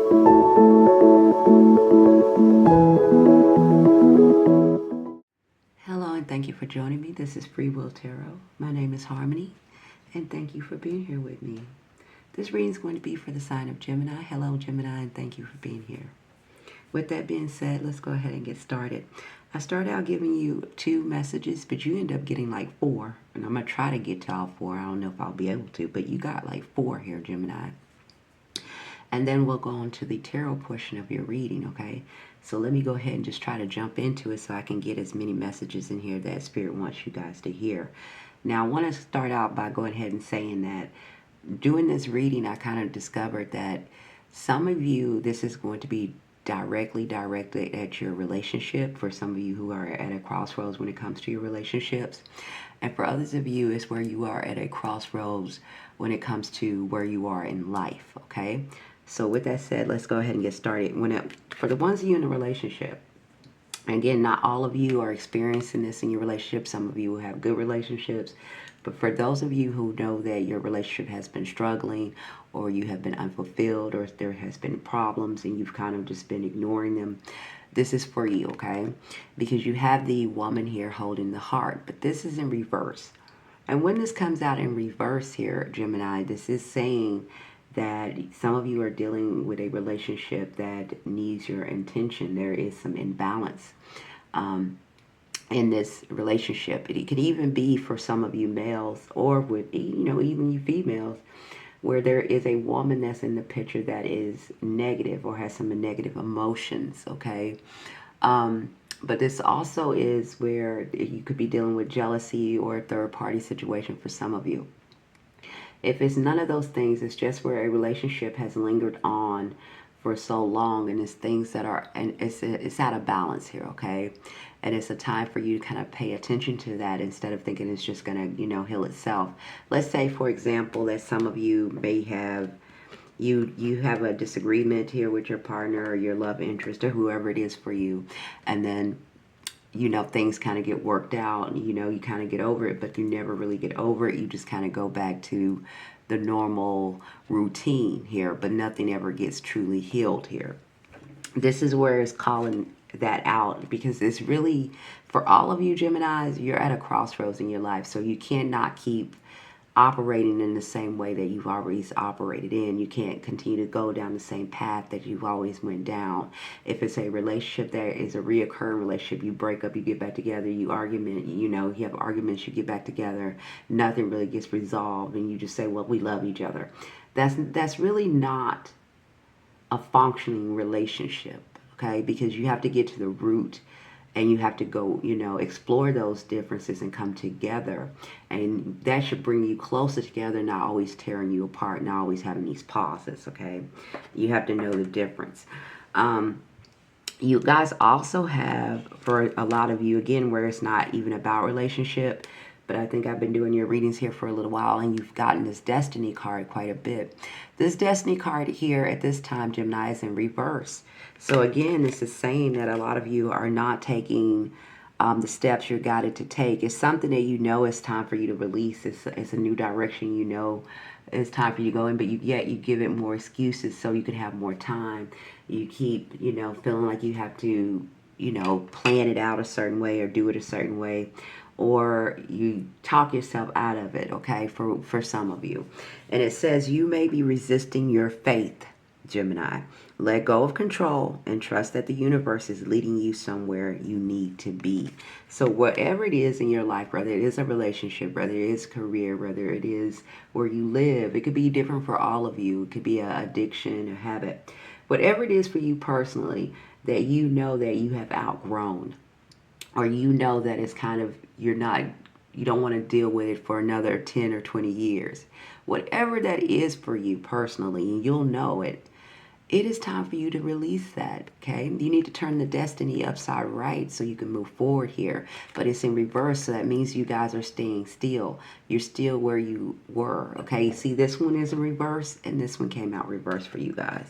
Hello and thank you for joining me. This is Freewill Tarot. My name is Harmony and thank you for being here with me. This reading is going to be for the sign of Gemini. Hello Gemini and thank you for being here. With that being said, let's go ahead and get started. I started out giving you 2 messages, but you end up getting like 4. And I'm going to try to get to all 4. I don't know if I'll be able to, but you got like 4 here, Gemini. And then we'll go on to the tarot portion of your reading, okay? So let me go ahead and just try to jump into it so I can get as many messages in here that Spirit wants you guys to hear. Now, I want to start out by going ahead and saying that doing this reading, I kind of discovered that some of you, this is going to be directly directed at your relationship. For some of you who are at a crossroads when it comes to your relationships. And for others of you, it's where you are at a crossroads when it comes to where you are in life, okay? So with that said, let's go ahead and get started. For the ones of you in a relationship, again, not all of you are experiencing this in your relationship. Some of you will have good relationships. But for those of you who know that your relationship has been struggling, or you have been unfulfilled, or there has been problems and you've kind of just been ignoring them, this is for you, okay? Because you have the woman here holding the heart, but this is in reverse. And when this comes out in reverse here, Gemini, this is saying that some of you are dealing with a relationship that needs your attention. There is some imbalance in this relationship. It could even be for some of you males, or with, even you females, where there is a woman that's in the picture that is negative or has some negative emotions, okay? But this also is where you could be dealing with jealousy or a third-party situation for some of you. If it's none of those things, it's just where a relationship has lingered on for so long, and it's things that are, and it's out of balance here, okay? And it's a time for you to kind of pay attention to that instead of thinking it's just going to, heal itself. Let's say, for example, that some of you may have, you have a disagreement here with your partner or your love interest or whoever it is for you, and then things kind of get worked out, you kind of get over it, but you never really get over it. You just kind of go back to the normal routine here, but nothing ever gets truly healed here. This is where it's calling that out, because it's really, for all of you Geminis, you're at a crossroads in your life, so you cannot keep operating in the same way that you've always operated in. You can't continue to go down the same path that you've always went down. If it's a relationship that is a reoccurring relationship, you break up, you get back together, you argument, you have arguments, you get back together, nothing really gets resolved, and you just say, well, we love each other. That's really not a functioning relationship, okay? Because you have to get to the root, and you have to go, explore those differences and come together. And that should bring you closer together, not always tearing you apart, not always having these pauses, okay? You have to know the difference. You guys also have, for a lot of you, again, where it's not even about relationship, but I think I've been doing your readings here for a little while, and you've gotten this Destiny card quite a bit. This Destiny card here at this time, Gemini, is in reverse. So again, this is saying that a lot of you are not taking the steps you're guided to take. It's something that it's time for you to release. It's a new direction, it's time for you to go in, but yet you give it more excuses so you can have more time. You keep, feeling like you have to, plan it out a certain way or do it a certain way, or you talk yourself out of it, okay, for some of you. And it says you may be resisting your faith, Gemini. Let go of control and trust that the universe is leading you somewhere you need to be. So whatever it is in your life, whether it is a relationship, whether it is career, whether it is where you live, it could be different for all of you. It could be an addiction, a habit. Whatever it is for you personally that you know that you have outgrown, or that it's kind of, you don't want to deal with it for another 10 or 20 years. Whatever that is for you personally, and you'll know it, it is time for you to release that, okay? You need to turn the destiny upside right so you can move forward here. But it's in reverse, so that means you guys are staying still. You're still where you were, okay? See, this one is in reverse, and this one came out reverse for you guys.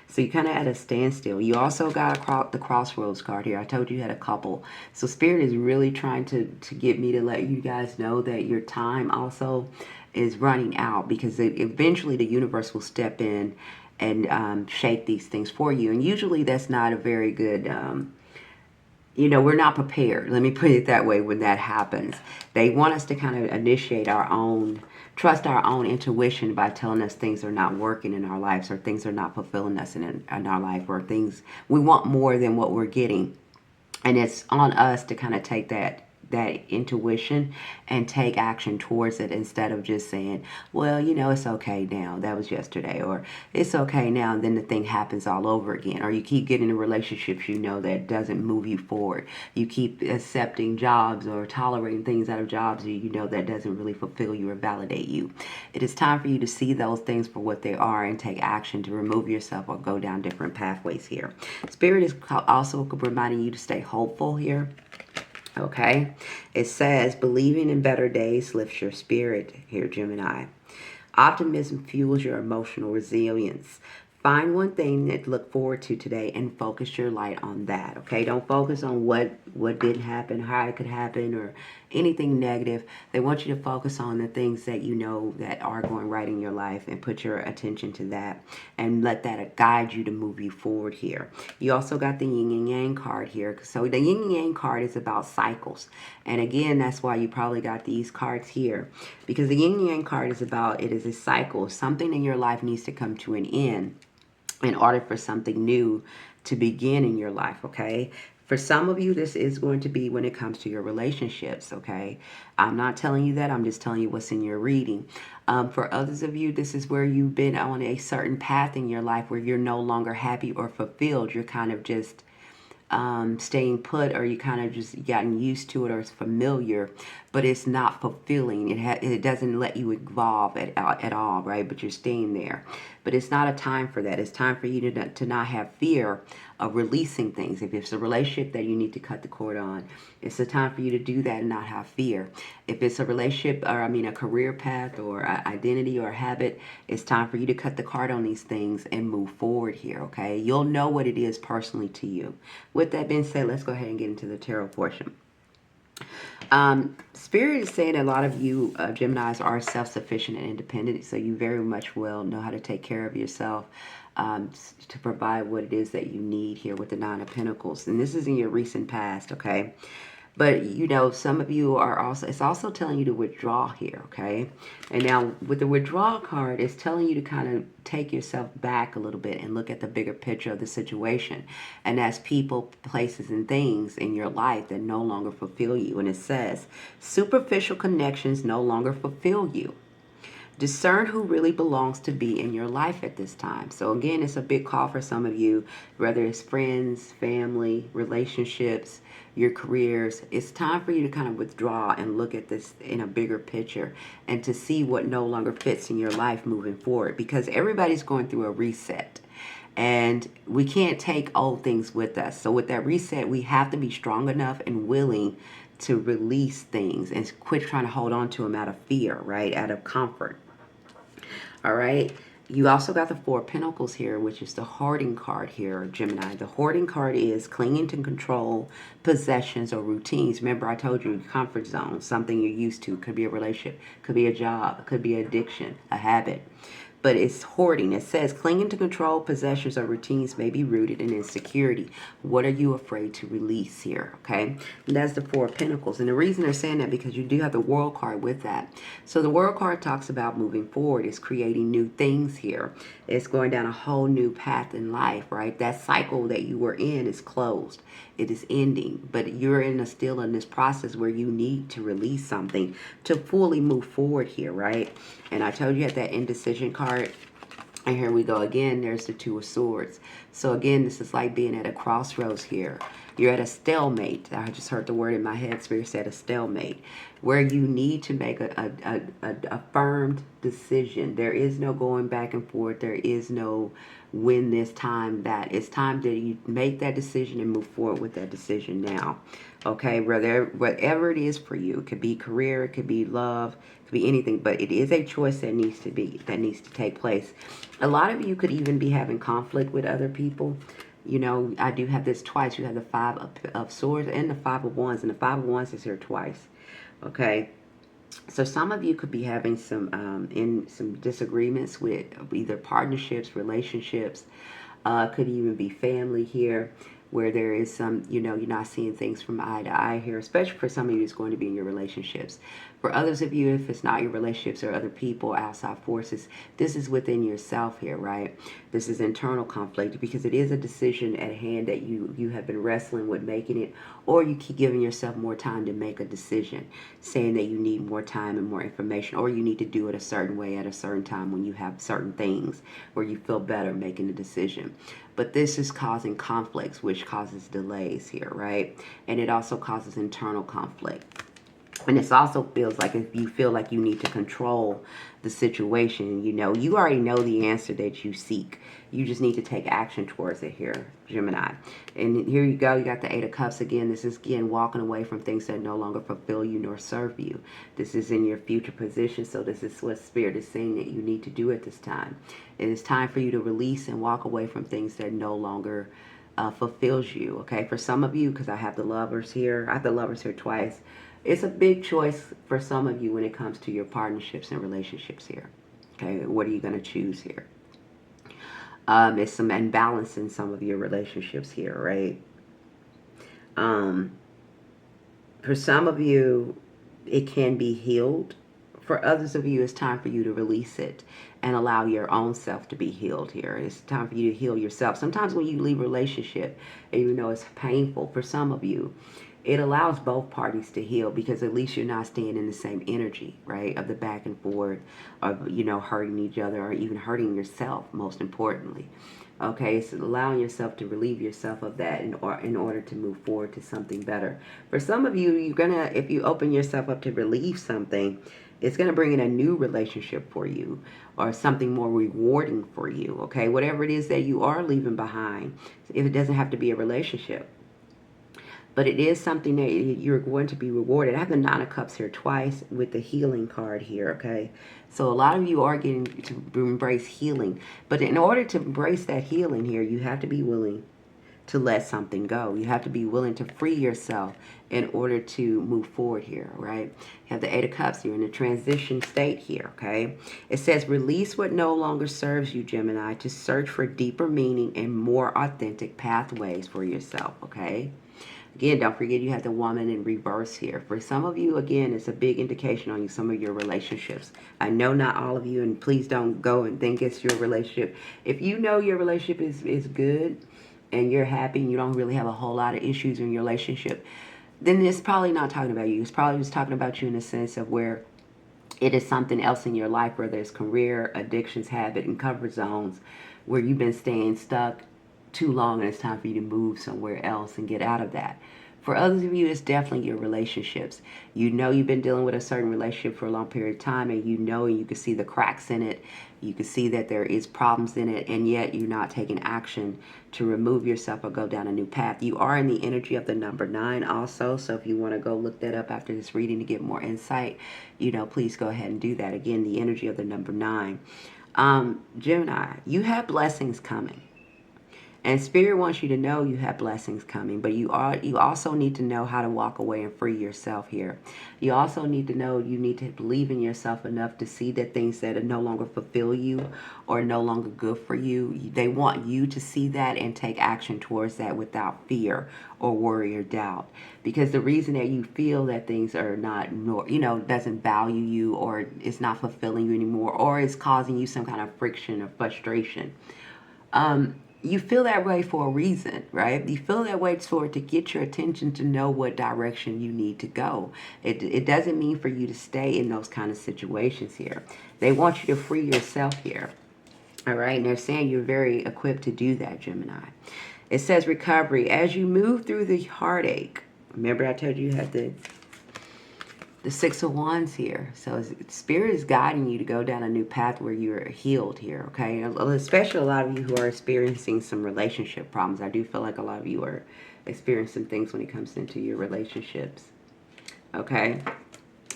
So you kind of at a standstill. You also got the crossroads card here. I told you had a couple. So Spirit is really trying to get me to let you guys know that your time also is running out, because eventually the universe will step in and shape these things for you. And usually that's not a very good, we're not prepared. Let me put it that way when that happens. They want us to kind of initiate our own, trust our own intuition by telling us things are not working in our lives, or things are not fulfilling us in our life, or things we want more than what we're getting. And it's on us to kind of take that intuition and take action towards it, instead of just saying, well, it's okay now, that was yesterday, or it's okay now, and then the thing happens all over again. Or you keep getting in relationships that doesn't move you forward. You keep accepting jobs or tolerating things out of jobs that doesn't really fulfill you or validate you. It is time for you to see those things for what they are and take action to remove yourself or go down different pathways here. Spirit is also reminding you to stay hopeful here. Okay, it says, believing in better days lifts your spirit here, Gemini. Optimism fuels your emotional resilience. Find one thing that to look forward to today and focus your light on that. Okay, don't focus on what didn't happen, how it could happen, or anything negative. They want you to focus on the things that that are going right in your life, and put your attention to that, and let that guide you to move you forward here. You also got the yin and yang card here. So the yin and yang card is about cycles. And again, that's why you probably got these cards here, because the yin and yang card is about, it is a cycle. Something in your life needs to come to an end in order for something new to begin in your life, okay? For some of you, this is going to be when it comes to your relationships, okay? I'm not telling you that. I'm just telling you what's in your reading. For others of you, this is where you've been on a certain path in your life where you're no longer happy or fulfilled. You're kind of just staying put, or you kind of just gotten used to it, or it's familiar, but it's not fulfilling. It doesn't let you evolve at all, right? But you're staying there. But it's not a time for that. It's time for you to not have fear of releasing things. If it's a relationship that you need to cut the cord on, it's a time for you to do that and not have fear. If it's a relationship, or a career path, or identity, or habit, it's time for you to cut the cord on these things and move forward here, okay? You'll know what it is personally to you. With that being said, let's go ahead and get into the tarot portion. Spirit is saying a lot of you Geminis are self-sufficient and independent, so you very much will know how to take care of yourself, to provide what it is that you need here with the Nine of Pentacles. And this is in your recent past, okay? But, some of you are also, it's also telling you to withdraw here, okay? And now with the withdrawal card, it's telling you to kind of take yourself back a little bit and look at the bigger picture of the situation. And that's people, places, and things in your life that no longer fulfill you. And it says, superficial connections no longer fulfill you. Discern who really belongs to be in your life at this time. So again, it's a big call for some of you, whether it's friends, family, relationships, your careers. It's time for you to kind of withdraw and look at this in a bigger picture, and to see what no longer fits in your life moving forward, because everybody's going through a reset. And we can't take old things with us. So with that reset, we have to be strong enough and willing to release things and quit trying to hold on to them out of fear, right? Out of comfort. All right. You also got the Four of Pentacles here, which is the hoarding card here, Gemini. The hoarding card is clinging to control, possessions, or routines. Remember, I told you, comfort zone, something you're used to. Could be a relationship, could be a job, could be addiction, a habit. But it's hoarding. It says clinging to control, possessions, or routines may be rooted in insecurity. What are you afraid to release here? Okay. And that's the Four of Pentacles. And the reason they're saying that, because you do have the World card with that. So the World card talks about moving forward. It's creating new things here. It's going down a whole new path in life, right? That cycle that you were in is closed. It is ending. But you're still in this process where you need to release something to fully move forward here, right? And I told you at that indecision card. And here we go again. There's the Two of Swords. So again, this is like being at a crossroads here. You're at a stalemate. I just heard the word in my head. Spirit said a stalemate, where you need to make a firm decision. There is no going back and forth. There is no win this time, that. It's time that you make that decision and move forward with that decision now. Okay, whatever it is for you. It could be career, it could be love, it could be anything, but it is a choice that needs to take place. A lot of you could even be having conflict with other people. I do have this twice. You have the Five of Swords and the Five of Wands, and the Five of Wands is here twice. Okay. So some of you could be having some disagreements with either partnerships, relationships, could even be family here, where there is some, you're not seeing things from eye to eye here, especially for some of you it's going to be in your relationships. For others of you, if it's not your relationships or other people, outside forces, this is within yourself here, right? This is internal conflict because it is a decision at hand that you have been wrestling with making it, or you keep giving yourself more time to make a decision, saying that you need more time and more information, or you need to do it a certain way at a certain time when you have certain things where you feel better making a decision. But this is causing conflicts, which causes delays here, right? And it also causes internal conflict. And this also feels like if you feel like you need to control the situation, you already know the answer that you seek. You just need to take action towards it here, Gemini. And here you go. You got the Eight of Cups again. This is, again, walking away from things that no longer fulfill you nor serve you. This is in your future position. So this is what Spirit is saying that you need to do at this time. It is time for you to release and walk away from things that no longer fulfills you. Okay, for some of you, because I have the Lovers here. I have the Lovers here twice. It's a big choice for some of you when it comes to your partnerships and relationships here. Okay, what are you going to choose here? It's some imbalance in some of your relationships here, right? For some of you, it can be healed. For others of you, it's time for you to release it and allow your own self to be healed here. It's time for you to heal yourself. Sometimes when you leave a relationship, and you know it's painful for some of you, it allows both parties to heal because at least you're not staying in the same energy, right, of the back and forth, of, hurting each other or even hurting yourself, most importantly. Okay, so allowing yourself to relieve yourself of that in order to move forward to something better. For some of you, if you open yourself up to relieve something, it's going to bring in a new relationship for you or something more rewarding for you, okay? Whatever it is that you are leaving behind, if it doesn't have to be a relationship. But it is something that you're going to be rewarded. I have the Nine of Cups here twice with the healing card here, okay? So a lot of you are getting to embrace healing. But in order to embrace that healing here, you have to be willing to let something go. You have to be willing to free yourself in order to move forward here, right? You have the Eight of Cups. You're in a transition state here, okay? It says, release what no longer serves you, Gemini, to search for deeper meaning and more authentic pathways for yourself, okay? Again, don't forget you have the Woman in reverse here. For some of you, again, it's a big indication on some of your relationships. I know not all of you, and please don't go and think it's your relationship. If you know your relationship is good and you're happy and you don't really have a whole lot of issues in your relationship, then it's probably not talking about you. It's probably just talking about you in the sense of where it is something else in your life, whether it's career, addictions, habit, and comfort zones, where you've been staying stuck too long and it's time for you to move somewhere else and get out of that. For others of you, it's definitely your relationships. You know you've been dealing with a certain relationship for a long period of time, and you know you can see the cracks in it. You can see that there is problems in it, and yet you're not taking action to remove yourself or go down a new path. You are in the energy of the number 9 also, so if you want to go look that up after this reading to get more insight, please go ahead and do that. Again, the energy of the number 9. Gemini, you have blessings coming. And Spirit wants you to know you have blessings coming, but you also need to know how to walk away and free yourself here. You also need to know you need to believe in yourself enough to see that things that no longer fulfill you or no longer good for you, they want you to see that and take action towards that without fear or worry or doubt. Because the reason that you feel that things are not, doesn't value you or it's not fulfilling you anymore or it's causing you some kind of friction or frustration, you feel that way for a reason, right? You feel that way to get your attention to know what direction you need to go. It doesn't mean for you to stay in those kind of situations here. They want you to free yourself here. All right, and they're saying you're very equipped to do that, Gemini. It says recovery. As you move through the heartache, remember I told you had the Six of Wands here. So Spirit is guiding you to go down a new path where you're healed here, okay? Especially a lot of you who are experiencing some relationship problems. I do feel like a lot of you are experiencing things when it comes into your relationships, okay?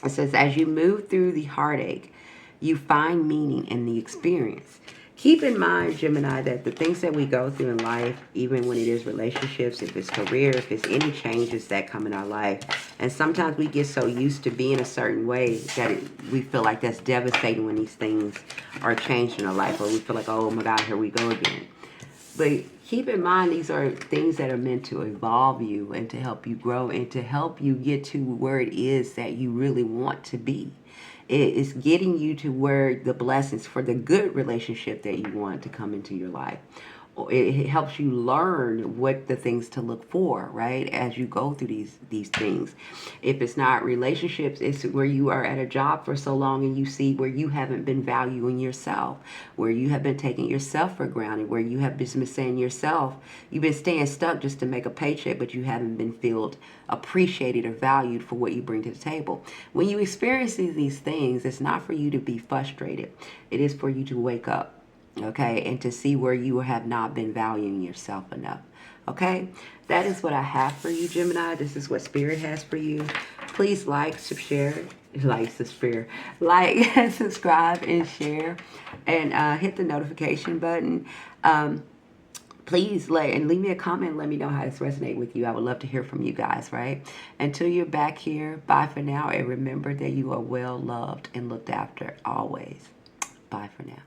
It says, as you move through the heartache, you find meaning in the experience. Keep in mind, Gemini, that the things that we go through in life, even when it is relationships, if it's career, if it's any changes that come in our life, and sometimes we get so used to being a certain way that we feel like that's devastating when these things are changed in our life, or we feel like, oh my God, here we go again. But keep in mind, these are things that are meant to evolve you and to help you grow and to help you get to where it is that you really want to be. It is getting you to where the blessings for the good relationship that you want to come into your life. It helps you learn what the things to look for, right, as you go through these things. If it's not relationships, it's where you are at a job for so long and you see where you haven't been valuing yourself, where you have been taking yourself for granted, where you have been saying yourself, you've been staying stuck just to make a paycheck, but you haven't been felt appreciated or valued for what you bring to the table. When you experience these things, it's not for you to be frustrated. It is for you to wake up. Okay, and to see where you have not been valuing yourself enough. Okay, that is what I have for you, Gemini. This is what Spirit has for you. Please like, subscribe, subscribe, and share, and hit the notification button. Please leave me a comment and let me know how this resonates with you. I would love to hear from you guys, right? Until you're back here, bye for now, and remember that you are well loved and looked after always. Bye for now.